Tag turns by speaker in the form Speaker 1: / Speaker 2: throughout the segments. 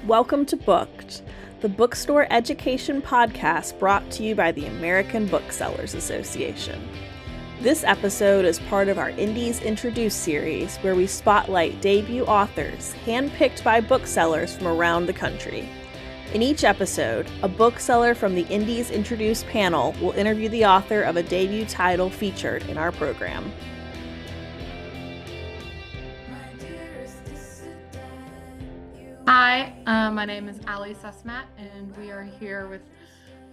Speaker 1: Welcome to Booked, the bookstore education podcast brought to you by the American Booksellers Association. This episode is part of our Indies Introduced series, where we spotlight debut authors handpicked by booksellers from around the country. In each episode, a bookseller from the Indies Introduced panel will interview the author of a debut title featured in our program.
Speaker 2: Hi, my name is Allie Cesmat, and we are here with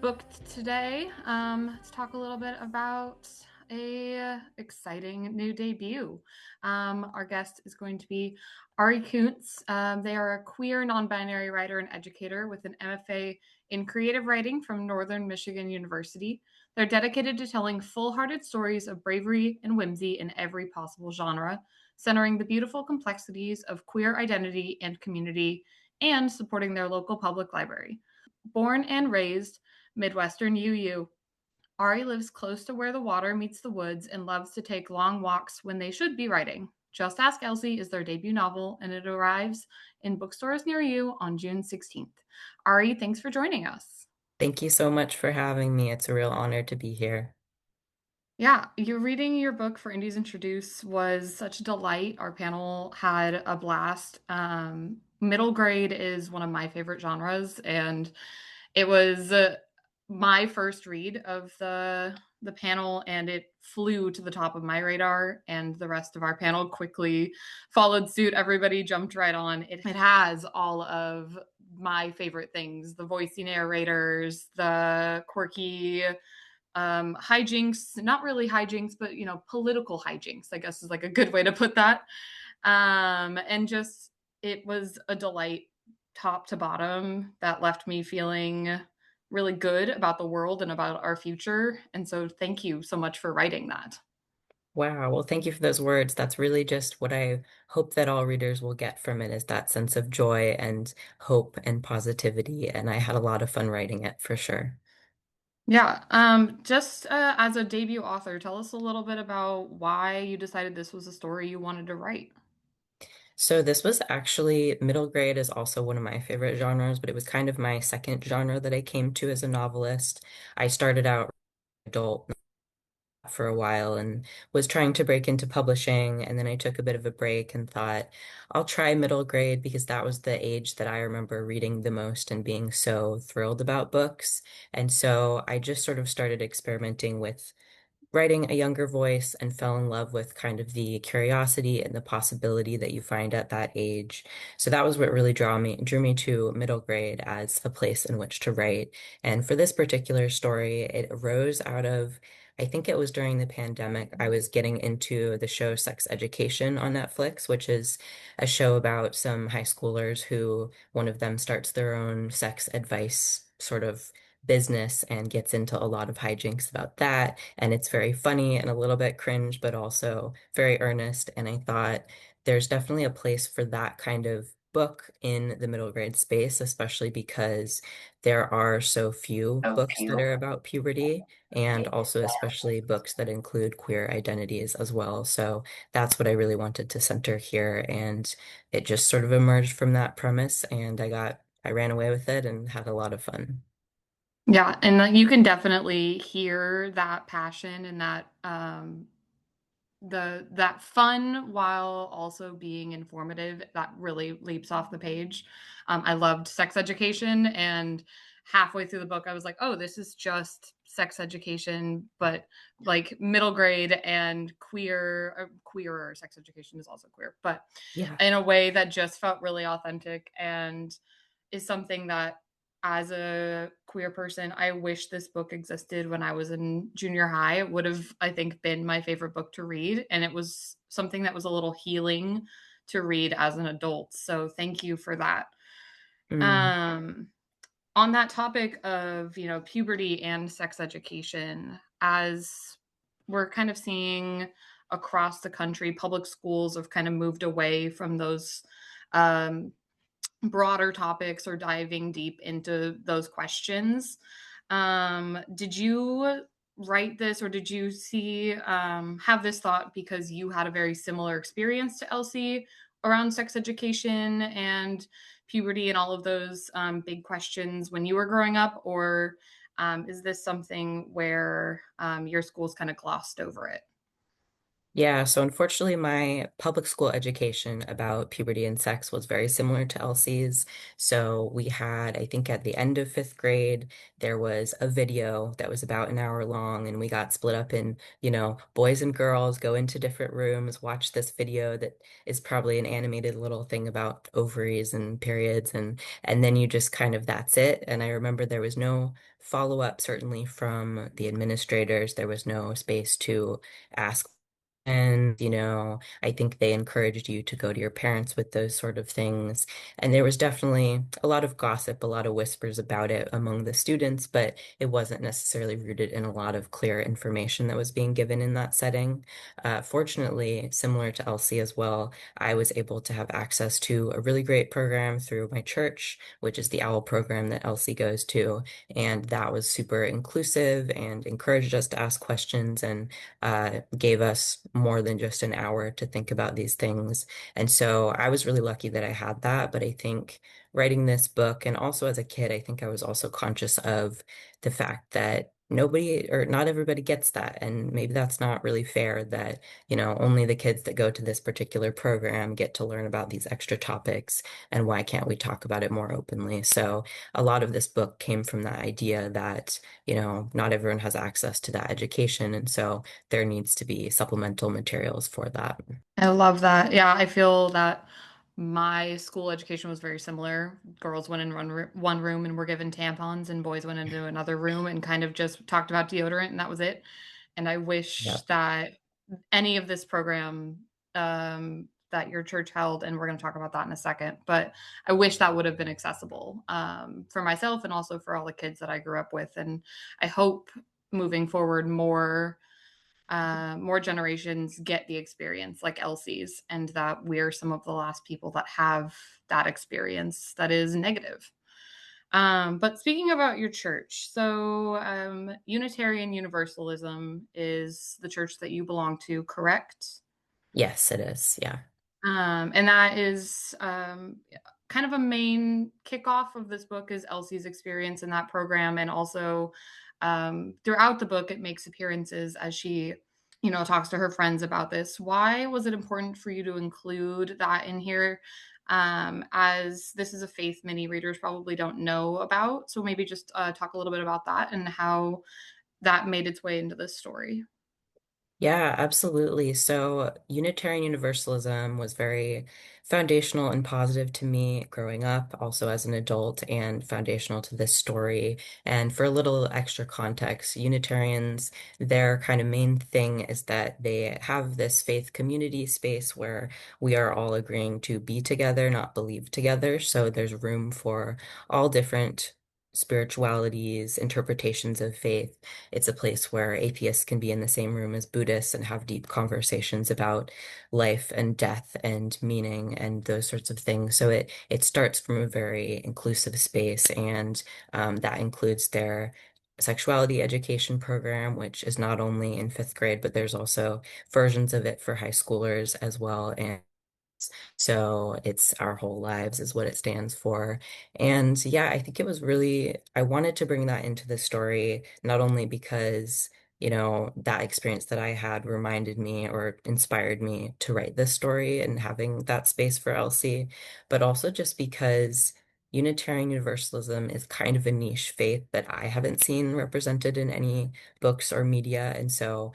Speaker 2: Booked today to talk a little bit about a exciting new debut. Our guest is going to be Ari Koontz. They are a queer non-binary writer and educator with an MFA in creative writing from Northern Michigan University. They're dedicated to telling full-hearted stories of bravery and whimsy in every possible genre, centering the beautiful complexities of queer identity and community, and supporting their local public library. Born and raised Midwestern UU, Ari lives close to where the water meets the woods and loves to take long walks when they should be writing. Just Ask Elsie is their debut novel, and it arrives in bookstores near you on June 16th. Ari, thanks for joining us.
Speaker 3: Thank you so much for having me. It's a real honor to be here.
Speaker 2: Yeah, you're reading your book for Indies Introduce was such a delight. Our panel had a blast. Middle grade is one of my favorite genres, and it was my first read of the panel, and it flew to the top of my radar, and the rest of our panel quickly followed suit. Everybody jumped right on. It has all of my favorite things: the voicey narrators, the quirky hijinks, not really hijinks, but political hijinks, I guess is like a good way to put that. And just it was a delight top to bottom that left me feeling really good about the world and about our future. And so thank you so much for writing that.
Speaker 3: Wow. Well, thank you for those words. That's really just what I hope that all readers will get from it is that sense of joy and hope and positivity. And I had a lot of fun writing it for sure.
Speaker 2: Yeah. Just as a debut author, tell us a little bit about why you decided this was a story you wanted to write.
Speaker 3: So this was actually middle grade is also one of my favorite genres, but it was kind of my second genre that I came to as a novelist. I started out adult for a while and was trying to break into publishing. And then I took a bit of a break and thought, I'll try middle grade because that was the age that I remember reading the most and being so thrilled about books. And so I just sort of started experimenting with writing a younger voice and fell in love with kind of the curiosity and the possibility that you find at that age. So that was what really drew me to middle grade as a place in which to write. And for this particular story, it arose out of I think it was during the pandemic. I was getting into the show Sex Education on Netflix, which is a show about some high schoolers who one of them starts their own sex advice sort of business and gets into a lot of hijinks about that. And it's very funny and a little bit cringe, but also very earnest. And I thought there's definitely a place for that kind of book in the middle grade space, especially because there are so few books that are about puberty and also especially books that include queer identities as well. So that's what I really wanted to center here. And it just sort of emerged from that premise and I ran away with it and had a lot of fun.
Speaker 2: Yeah, and you can definitely hear that passion and that that fun while also being informative that really leaps off the page. I loved sex education, and halfway through the book I was like, oh, this is just sex education, but like middle grade and queerer sex education is also queer, but
Speaker 3: Yeah.
Speaker 2: in a way that just felt really authentic and is something that as a queer person, I wish this book existed when I was in junior high. It would have, I think, been my favorite book to read. And it was something that was a little healing to read as an adult. So thank you for that.
Speaker 3: Mm.
Speaker 2: Um, on that topic of, puberty and sex education, as we're kind of seeing across the country, public schools have kind of moved away from those um, broader topics or diving deep into those questions. Did you write this, or did you have this thought because you had a very similar experience to Elsie around sex education and puberty and all of those big questions when you were growing up, or is this something where your school's kind of glossed over it?
Speaker 3: Yeah, so unfortunately, my public school education about puberty and sex was very similar to Elsie's. So we had, I think at the end of fifth grade, there was a video that was about an hour long, and we got split up in, boys and girls go into different rooms, watch this video that is probably an animated little thing about ovaries and periods, and then you just kind of that's it. And I remember there was no follow-up, certainly from the administrators. There was no space to ask. And, I think they encouraged you to go to your parents with those sort of things. And there was definitely a lot of gossip, a lot of whispers about it among the students, but it wasn't necessarily rooted in a lot of clear information that was being given in that setting. Fortunately, similar to Elsie as well, I was able to have access to a really great program through my church, which is the OWL program that Elsie goes to. And that was super inclusive and encouraged us to ask questions and gave us more than just an hour to think about these things. And so I was really lucky that I had that. But I think writing this book, and also as a kid, I think I was also conscious of the fact that nobody or not everybody gets that. And maybe that's not really fair that, only the kids that go to this particular program get to learn about these extra topics. And why can't we talk about it more openly? So a lot of this book came from that idea that, not everyone has access to that education. And so there needs to be supplemental materials for that.
Speaker 2: I love that. Yeah, I feel that my school education was very similar. Girls went in one room and were given tampons, and boys went into another room and kind of just talked about deodorant, and that was it. And I wish
Speaker 3: Yeah.
Speaker 2: that any of this program that your church held, and we're going to talk about that in a second, but I wish that would have been accessible for myself and also for all the kids that I grew up with. And I hope moving forward, more generations get the experience like Elsie's, and that we're some of the last people that have that experience that is negative. But speaking about your church, so Unitarian Universalism is the church that you belong to, correct?
Speaker 3: Yes, it is. Yeah.
Speaker 2: And that is kind of a main kickoff of this book is Elsie's experience in that program. And also throughout the book, it makes appearances as she, talks to her friends about this. Why was it important for you to include that in here? As this is a faith many readers probably don't know about. So maybe just talk a little bit about that and how that made its way into this story.
Speaker 3: Yeah, absolutely. So Unitarian Universalism was very foundational and positive to me growing up, also as an adult, and foundational to this story. And for a little extra context, Unitarians, their kind of main thing is that they have this faith community space where we are all agreeing to be together, not believe together. So there's room for all different spiritualities, interpretations of faith. It's a place where atheists can be in the same room as Buddhists and have deep conversations about life and death and meaning and those sorts of things. So it starts from a very inclusive space, and that includes their sexuality education program, which is not only in fifth grade, but there's also versions of it for high schoolers as well. And so it's our whole lives is what it stands for. And yeah, I think it was really, I wanted to bring that into the story, not only because, that experience that I had reminded me or inspired me to write this story and having that space for Elsie, but also just because Unitarian Universalism is kind of a niche faith that I haven't seen represented in any books or media. And so,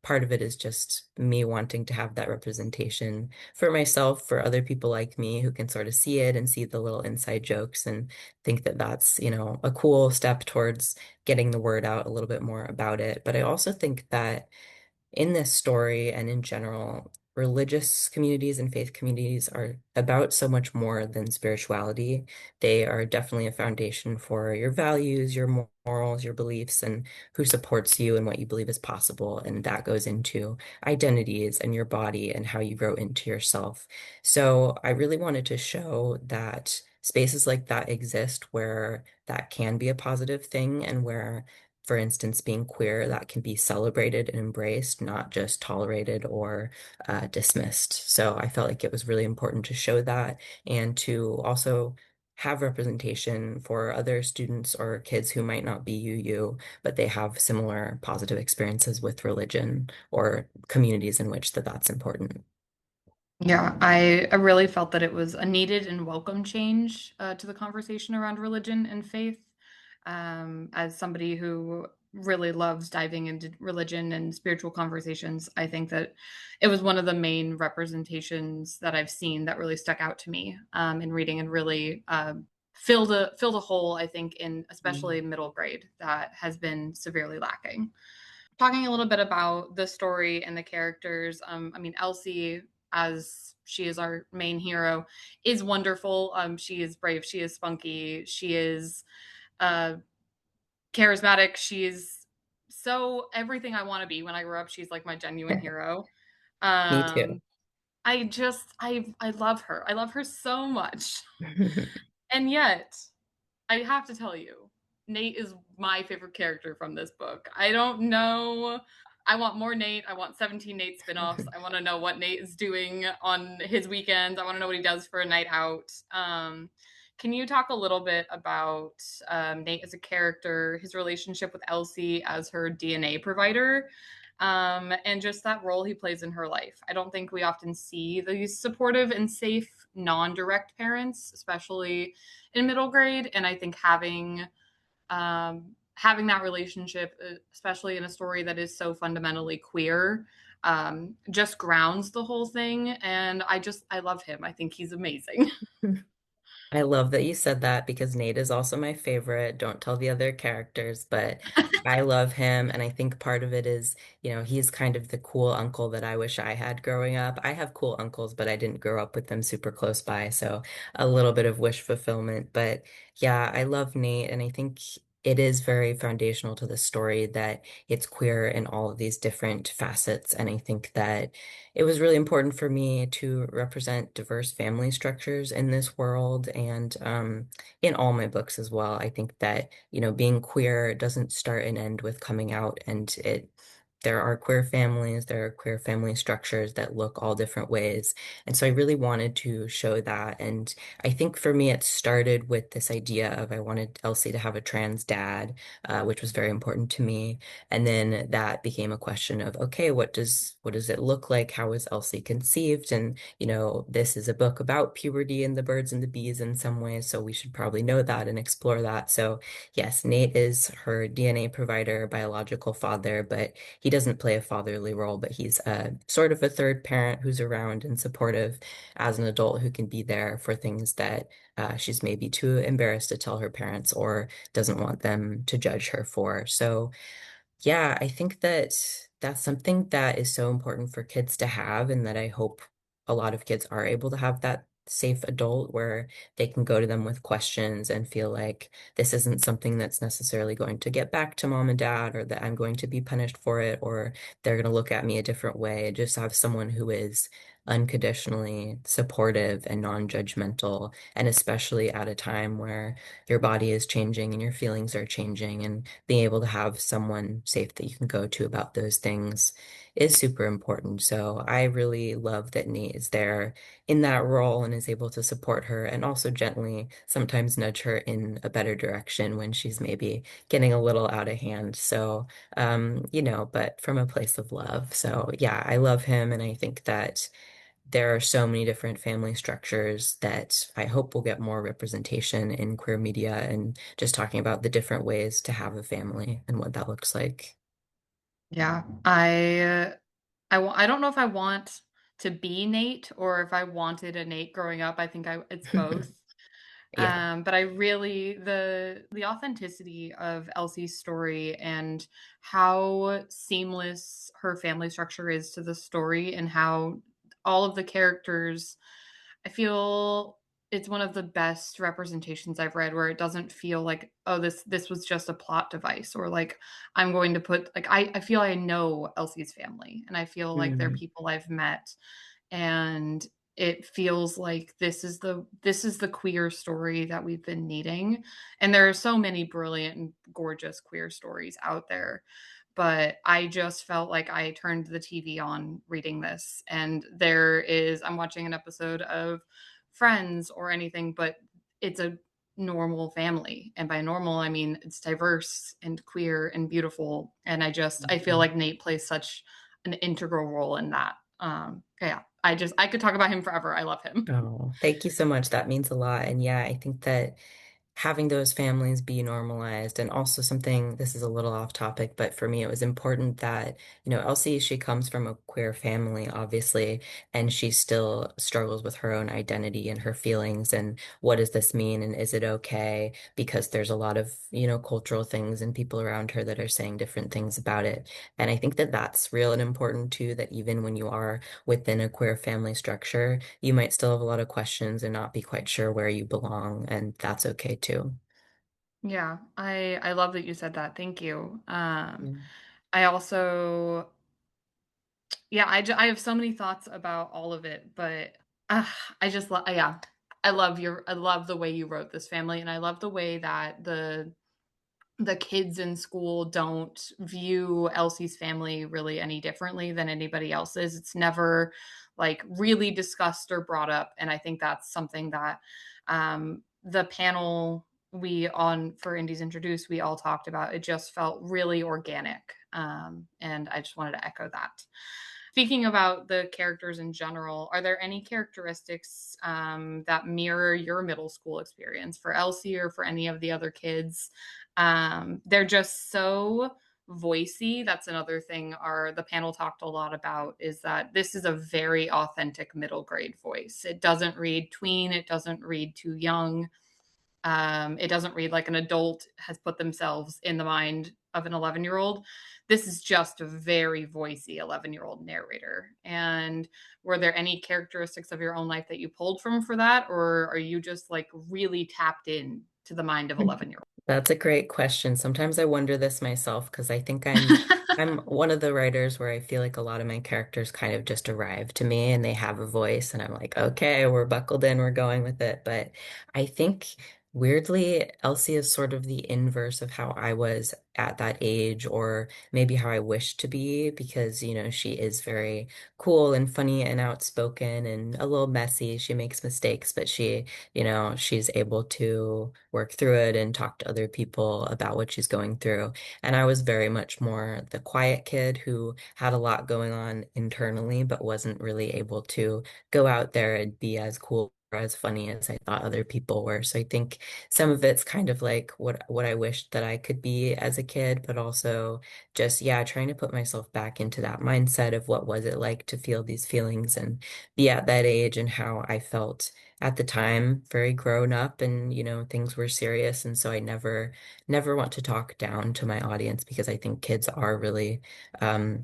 Speaker 3: part of it is just me wanting to have that representation for myself, for other people like me who can sort of see it and see the little inside jokes and think that that's, a cool step towards getting the word out a little bit more about it. But I also think that in this story and in general, religious communities and faith communities are about so much more than spirituality. They are definitely a foundation for your values, your morals, your beliefs, and who supports you and what you believe is possible. And that goes into identities and your body and how you grow into yourself. So I really wanted to show that spaces like that exist where that can be a positive thing and where for instance, being queer, that can be celebrated and embraced, not just tolerated or dismissed. So I felt like it was really important to show that and to also have representation for other students or kids who might not be UU, but they have similar positive experiences with religion or communities in which that's important.
Speaker 2: Yeah, I really felt that it was a needed and welcome change to the conversation around religion and faith. As somebody who really loves diving into religion and spiritual conversations, I think that it was one of the main representations that I've seen that really stuck out to me in reading and really filled a hole, I think, in especially middle grade that has been severely lacking. Talking a little bit about the story and the characters, I mean, Elsie, as she is our main hero, is wonderful. She is brave. She is spunky. She is uh, charismatic. She is so everything I want to be when I grow up. She's like my genuine hero.
Speaker 3: Me too.
Speaker 2: Um, I love her. I love her so much. And yet, I have to tell you, Nate is my favorite character from this book. I don't know. I want more Nate. I want 17 Nate spinoffs. I want to know what Nate is doing on his weekends. I want to know what he does for a night out. Can you talk a little bit about Nate as a character, his relationship with Elsie as her DNA provider, and just that role he plays in her life? I don't think we often see these supportive and safe, non-direct parents, especially in middle grade. And I think having that relationship, especially in a story that is so fundamentally queer, just grounds the whole thing. And I love him. I think he's amazing.
Speaker 3: I love that you said that because Nate is also my favorite. Don't tell the other characters, but I love him. And I think part of it is, he's kind of the cool uncle that I wish I had growing up. I have cool uncles, but I didn't grow up with them super close by. So a little bit of wish fulfillment. But yeah, I love Nate. And I think it is very foundational to the story that it's queer in all of these different facets. And I think that it was really important for me to represent diverse family structures in this world and in all my books as well. I think that, being queer doesn't start and end with coming out, and there are queer families, there are queer family structures that look all different ways. And so I really wanted to show that. And I think for me, it started with this idea of I wanted Elsie to have a trans dad, which was very important to me. And then that became a question of, okay, what does it look like? How was Elsie conceived? And, this is a book about puberty and the birds and the bees in some ways, so we should probably know that and explore that. So yes, Nate is her DNA provider, biological father, but he doesn't play a fatherly role, but he's sort of a third parent who's around and supportive as an adult who can be there for things that she's maybe too embarrassed to tell her parents or doesn't want them to judge her for. So yeah, I think that that's something that is so important for kids to have, and that I hope a lot of kids are able to have that safe adult where they can go to them with questions and feel like this isn't something that's necessarily going to get back to mom and dad, or that I'm going to be punished for it, or they're going to look at me a different way. Just have someone who is unconditionally supportive and non-judgmental, and especially at a time where your body is changing and your feelings are changing, and being able to have someone safe that you can go to about those things is super important. So I really love that Nate is there in that role and is able to support her and also gently sometimes nudge her in a better direction when she's maybe getting a little out of hand. So, but from a place of love. So yeah, I love him, and I think that there are so many different family structures that I hope will get more representation in queer media and just talking about the different ways to have a family and what that looks like.
Speaker 2: Yeah, I don't know if I want to be Nate or if I wanted a Nate growing up. I think it's both.
Speaker 3: Yeah.
Speaker 2: But I really the authenticity of Elsie's story and how seamless her family structure is to the story and how all of the characters, I feel it's one of the best representations I've read where it doesn't feel like, oh, this was just a plot device, or like I'm going to put like I feel I know Elsie's family and I feel like they're
Speaker 3: Mm.
Speaker 2: people I've met, and it feels like this is the queer story that we've been needing. And there are so many brilliant and gorgeous queer stories out there. But I just felt like I turned the TV on reading this. And I'm watching an episode of Friends or anything, but it's a normal family. And by normal, I mean it's diverse and queer and beautiful. And I feel
Speaker 3: Mhm.
Speaker 2: like Nate plays such an integral role in that. Yeah, I could talk about him forever. I love him.
Speaker 3: Oh, thank you so much. That means a lot. And yeah, I think that having those families be normalized, and also something, this is a little off topic, but for me it was important that, Elsie, she comes from a queer family, obviously, and she still struggles with her own identity and her feelings and what does this mean and is it okay? Because there's a lot of, cultural things and people around her that are saying different things about it. And I think that that's real and important too, that even when you are within a queer family structure, you might still have a lot of questions and not be quite sure where you belong, and that's okay too.
Speaker 2: Yeah, I love that you said that. Thank you.
Speaker 3: Mm.
Speaker 2: I also Yeah, I have so many thoughts about all of it, but, uh, I just love yeah. I love the way you wrote this family, and I love the way that the kids in school don't view Elsie's family really any differently than anybody else's. It's never, like, really discussed or brought up, and I think that's something that, the panel we on for Indies Introduced, we all talked about. It just felt really organic, and I just wanted to echo that. Speaking about the characters in general, are there any characteristics, that mirror your middle school experience for Elsie or for any of the other kids? They're just so voicey. That's another thing the panel talked a lot about, is that this is a very authentic middle grade voice. It doesn't read tween, it doesn't read too young. It doesn't read like an adult has put themselves in the mind of an 11-year-old. This is just a very voicey 11-year-old narrator. And were there any characteristics of your own life that you pulled from for that? Or are you just like really tapped in to the mind of 11-year-old?
Speaker 3: That's a great question. Sometimes I wonder this myself because I think I'm one of the writers where I feel like a lot of my characters kind of just arrive to me and they have a voice and I'm like, okay, we're buckled in, we're going with it. But I think weirdly, Elsie is sort of the inverse of how I was at that age, or maybe how I wish to be, because, she is very cool and funny and outspoken and a little messy. She makes mistakes, but she's able to work through it and talk to other people about what she's going through. And I was very much more the quiet kid who had a lot going on internally, but wasn't really able to go out there and be as cool or as funny as I thought other people were. So I think some of it's kind of like what I wished that I could be as a kid, but also just, yeah, trying to put myself back into that mindset of what was it like to feel these feelings and be at that age and how I felt at the time, very grown up, and things were serious, and so I never want to talk down to my audience because I think kids are really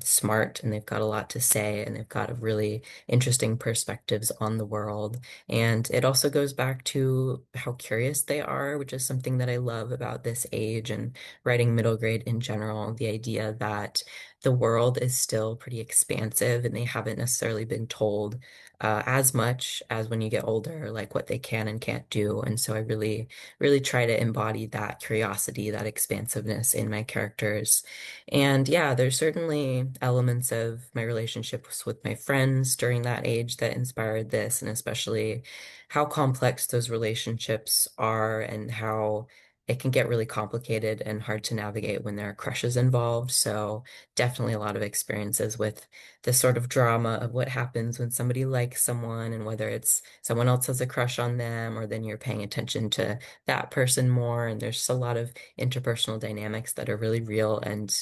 Speaker 3: smart and they've got a lot to say and they've got a really interesting perspectives on the world. And it also goes back to how curious they are, which is something that I love about this age and writing middle grade in general, the idea that the world is still pretty expansive and they haven't necessarily been told as much as when you get older, like what they can and can't do. And so I really, really try to embody that curiosity, that expansiveness in my characters. And yeah, there's certainly elements of my relationships with my friends during that age that inspired this, and especially how complex those relationships are and how it can get really complicated and hard to navigate when there are crushes involved. So definitely a lot of experiences with the sort of drama of what happens when somebody likes someone and whether it's someone else has a crush on them or then you're paying attention to that person more. And there's just a lot of interpersonal dynamics that are really real and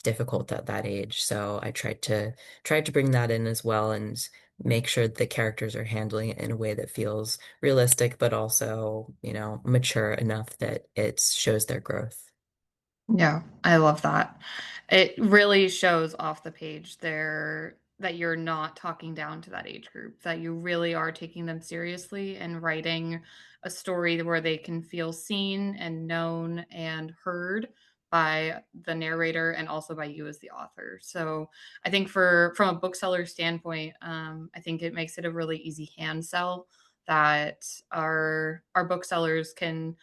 Speaker 3: difficult at that age. So I tried to bring that in as well and make sure the characters are handling it in a way that feels realistic, but also, mature enough that it shows their growth.
Speaker 2: Yeah, I love that. It really shows off the page there that you're not talking down to that age group, that you really are taking them seriously and writing a story where they can feel seen and known and heard by the narrator and also by you as the author. So I think from a bookseller standpoint, I think it makes it a really easy hand sell that our booksellers can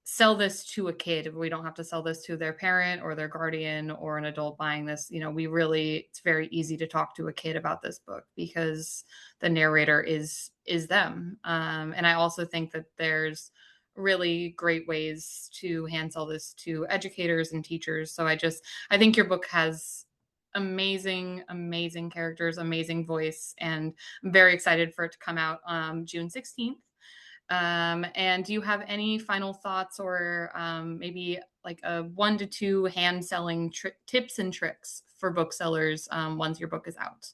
Speaker 2: sell this to a kid. We don't have to sell this to their parent or their guardian or an adult buying this. It's very easy to talk to a kid about this book because the narrator is them. And I also think that there's really great ways to hand sell this to educators and teachers. So I think your book has amazing characters, amazing voice, and I'm very excited for it to come out June 16th. And do you have any final thoughts or maybe like a 1 to 2 hand selling tips and tricks for booksellers once your book is out?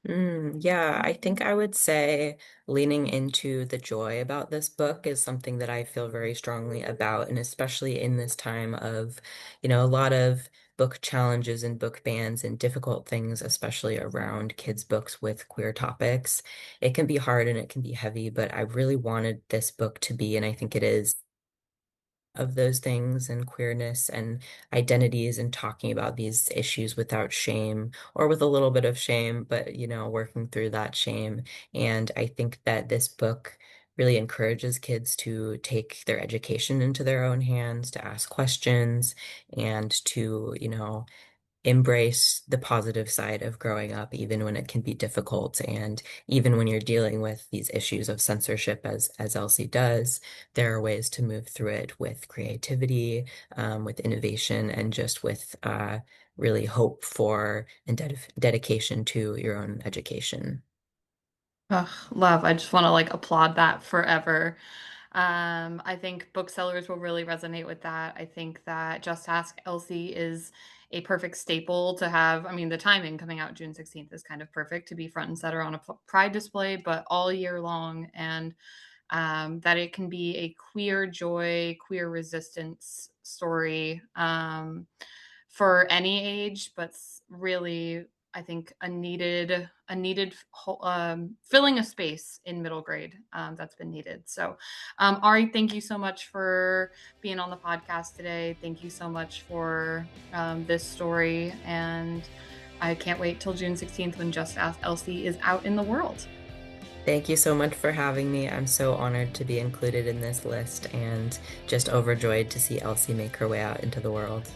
Speaker 3: Yeah, I think I would say leaning into the joy about this book is something that I feel very strongly about, and especially in this time of, a lot of book challenges and book bans and difficult things, especially around kids' books with queer topics. It can be hard and it can be heavy, but I really wanted this book to be, and I think it is of those things and queerness and identities and talking about these issues without shame or with a little bit of shame, but working through that shame. And I think that this book really encourages kids to take their education into their own hands, to ask questions, and to, embrace the positive side of growing up, even when it can be difficult. And even when you're dealing with these issues of censorship, as Elsie does, there are ways to move through it with creativity, with innovation, and just with really hope for and dedication to your own education.
Speaker 2: Ugh, love. I just want to like applaud that forever. I think booksellers will really resonate with that. I think that Just Ask Elsie is a perfect staple to have. I mean, the timing coming out June 16th is kind of perfect to be front and center on a pride display, but all year long. And that it can be a queer joy, queer resistance story for any age, but really, I think a needed filling a space in middle grade that's been needed. So, Ari, thank you so much for being on the podcast today. Thank you so much for this story, and I can't wait till June 16th when Just Ask Elsie is out in the world.
Speaker 3: Thank you so much for having me. I'm so honored to be included in this list and just overjoyed to see Elsie make her way out into the world.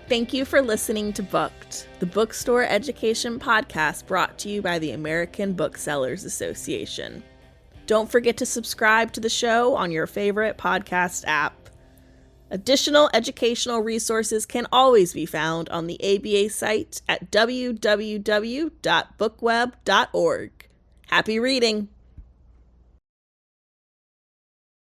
Speaker 1: Thank you for listening to Booked, the bookstore education podcast brought to you by the American Booksellers Association. Don't forget to subscribe to the show on your favorite podcast app. Additional educational resources can always be found on the ABA site at www.bookweb.org. Happy reading!